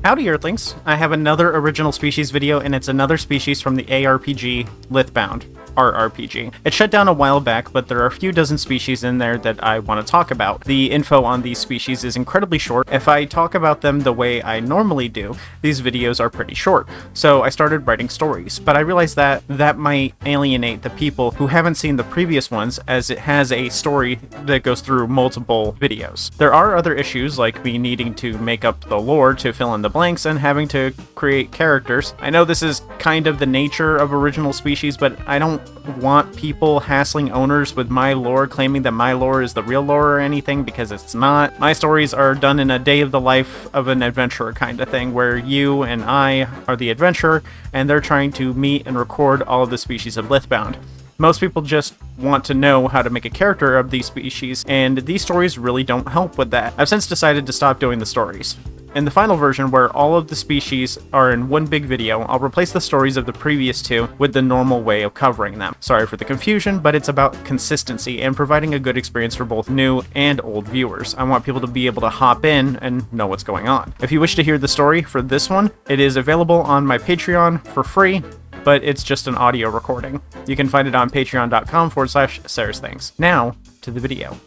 Howdy Earthlings, I have another original species video, and it's another species from the ARPG Lythbound, RPG. It shut down a while back, but there are a few dozen species in there that I want to talk about. The info on these species is incredibly short. If I talk about them the way I normally do, these videos are pretty short, so I started writing stories, but I realized that that might alienate the people who haven't seen the previous ones, as it has a story that goes through multiple videos. There are other issues, like me needing to make up the lore to fill in the blanks and having to create characters. I know this is kind of the nature of original species, but I don't want people hassling owners with my lore, claiming that my lore is the real lore or anything, because it's not. My stories are done in a day of the life of an adventurer kind of thing, where you and I are the adventurer, and they're trying to meet and record all of the species of Lythbound. Most people just want to know how to make a character of these species, and these stories really don't help with that. I've since decided to stop doing the stories. In the final version, where all of the species are in one big video, I'll replace the stories of the previous two with the normal way of covering them. Sorry for the confusion, but it's about consistency and providing a good experience for both new and old viewers. I want people to be able to hop in and know what's going on. If you wish to hear the story for this one, it is available on my Patreon for free, but it's just an audio recording. You can find it on patreon.com/SarasThings. Now, to the video.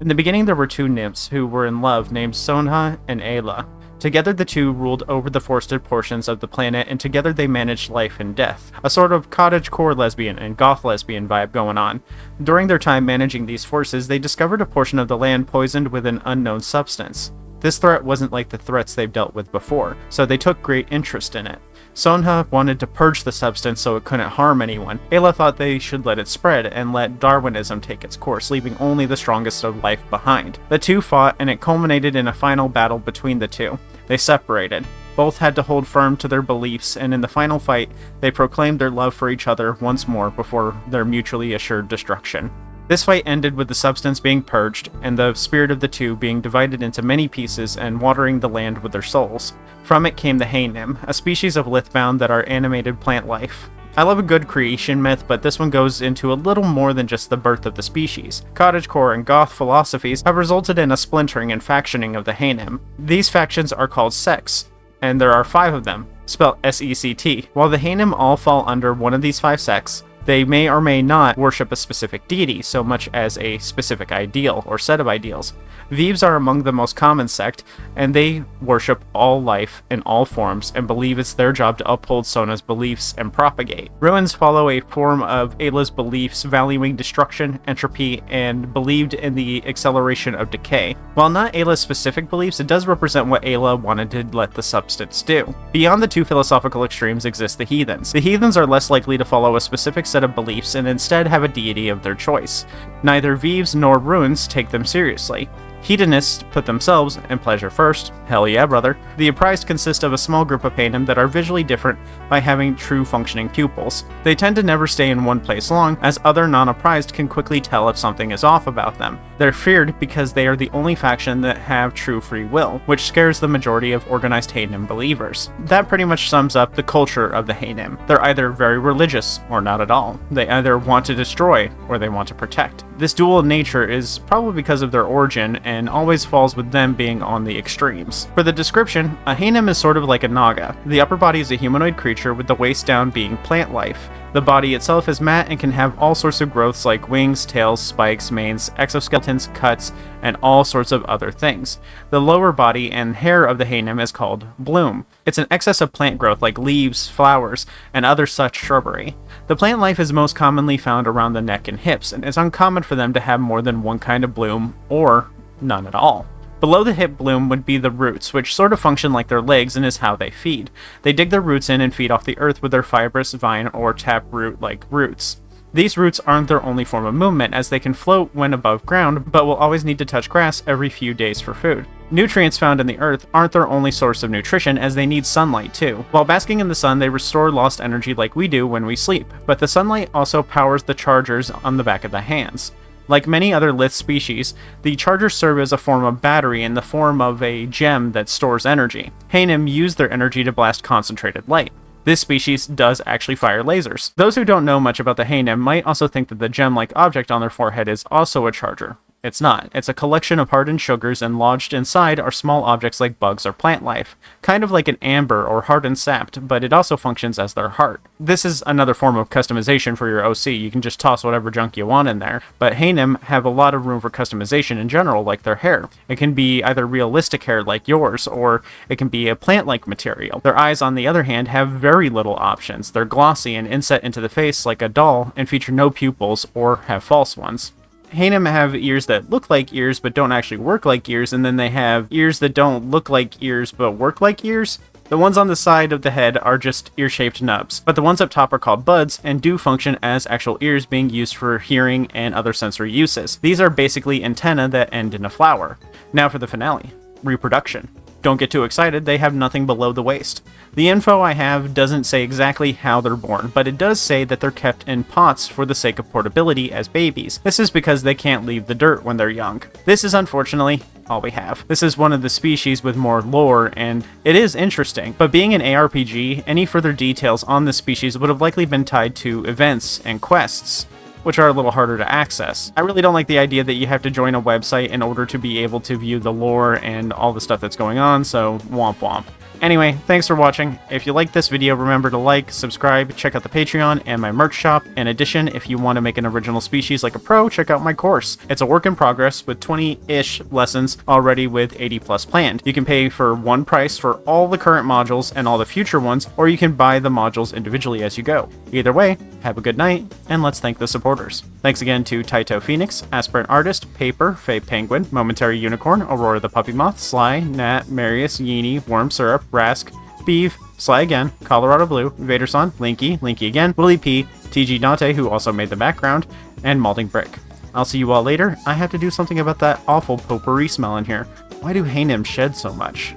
In the beginning, there were two nymphs who were in love, named Sonha and Ayla. Together, the two ruled over the forested portions of the planet, and together they managed life and death. A sort of cottagecore lesbian and goth lesbian vibe going on. During their time managing these forces, they discovered a portion of the land poisoned with an unknown substance. This threat wasn't like the threats they've dealt with before, so they took great interest in it. Sonha wanted to purge the substance so it couldn't harm anyone. Ayla thought they should let it spread and let Darwinism take its course, leaving only the strongest of life behind. The two fought, and it culminated in a final battle between the two. They separated. Both had to hold firm to their beliefs, and in the final fight, they proclaimed their love for each other once more before their mutually assured destruction. This fight ended with the substance being purged, and the spirit of the two being divided into many pieces and watering the land with their souls. From it came the Haenym, a species of Lythbound that are animated plant life. I love a good creation myth, but this one goes into a little more than just the birth of the species. Cottagecore and goth philosophies have resulted in a splintering and factioning of the Haenym. These factions are called sects, and there are 5 of them, spelled S-E-C-T. While the Haenym all fall under one of these 5 sects, they may or may not worship a specific deity so much as a specific ideal or set of ideals. Veeves are among the most common sect, and they worship all life in all forms and believe it's their job to uphold Sona's beliefs and propagate. Ruins follow a form of Ayla's beliefs, valuing destruction, entropy, and believed in the acceleration of decay. While not Ayla's specific beliefs, it does represent what Ayla wanted to let the substance do. Beyond the two philosophical extremes exist the heathens. The heathens are less likely to follow a specific set of beliefs and instead have a deity of their choice. Neither Veeves nor Ruins take them seriously. Hedonists put themselves and pleasure first. Hell yeah, brother. The apprised consist of a small group of Haenym that are visually different by having true functioning pupils. They tend to never stay in one place long, as other non-apprised can quickly tell if something is off about them. They're feared because they are the only faction that have true free will, which scares the majority of organized Haenym believers. That pretty much sums up the culture of the Haenym. They're either very religious or not at all. They either want to destroy or they want to protect. This dual nature is probably because of their origin and always falls with them being on the extremes. For the description, a Haenym is sort of like a Naga. The upper body is a humanoid creature with the waist down being plant life. The body itself is matte and can have all sorts of growths like wings, tails, spikes, manes, exoskeletons, cuts, and all sorts of other things. The lower body and hair of the Haenym is called bloom. It's an excess of plant growth like leaves, flowers, and other such shrubbery. The plant life is most commonly found around the neck and hips, and it's uncommon for them to have more than one kind of bloom, or none at all. Below the hip bloom would be the roots, which sort of function like their legs and is how they feed. They dig their roots in and feed off the earth with their fibrous vine or taproot-like roots. These roots aren't their only form of movement, as they can float when above ground, but will always need to touch grass every few days for food. Nutrients found in the earth aren't their only source of nutrition, as they need sunlight too. While basking in the sun, they restore lost energy like we do when we sleep, but the sunlight also powers the chargers on the back of the hands. Like many other Lyth species, the chargers serve as a form of battery in the form of a gem that stores energy. Haenym use their energy to blast concentrated light. This species does actually fire lasers. Those who don't know much about the Haenym might also think that the gem-like object on their forehead is also a charger. It's not. It's a collection of hardened sugars, and lodged inside are small objects like bugs or plant life, kind of like an amber or hardened sapt, but it also functions as their heart. This is another form of customization for your OC. You can just toss whatever junk you want in there, but Haenym have a lot of room for customization in general, like their hair. It can be either realistic hair like yours, or it can be a plant-like material. Their eyes, on the other hand, have very little options. They're glossy and inset into the face like a doll, and feature no pupils or have false ones. Haenym have ears that look like ears but don't actually work like ears, and then they have ears that don't look like ears but work like ears. The ones on the side of the head are just ear-shaped nubs, but the ones up top are called buds and do function as actual ears, being used for hearing and other sensory uses. These are basically antennae that end in a flower. Now for the finale, reproduction. Don't get too excited, they have nothing below the waist. The info I have doesn't say exactly how they're born, but it does say that they're kept in pots for the sake of portability as babies. This is because they can't leave the dirt when they're young. This is unfortunately all we have. This is one of the species with more lore, and it is interesting, but being an ARPG, any further details on this species would have likely been tied to events and quests, which are a little harder to access. I really don't like the idea that you have to join a website in order to be able to view the lore and all the stuff that's going on, so womp womp. Anyway, thanks for watching. If you liked this video, remember to like, subscribe, check out the Patreon and my merch shop. In addition, if you want to make an original species like a pro, check out my course. It's a work in progress with 20-ish lessons already with 80 plus planned. You can pay for one price for all the current modules and all the future ones, or you can buy the modules individually as you go. Either way, have a good night, and let's thank the supporters. Thanks again to Taito Phoenix, Aspirant Artist, Paper, Faye Penguin, Momentary Unicorn, Aurora the Puppy Moth, Sly, Nat, Marius, Yeenie, Worm Syrup, Rask, Beeve, Sly again, Colorado Blue, Vaderson, Linky again, Willie P, TG Dante, who also made the background, and Malding Brick. I'll see you all later. I have to do something about that awful potpourri smell in here. Why do Haenym shed so much?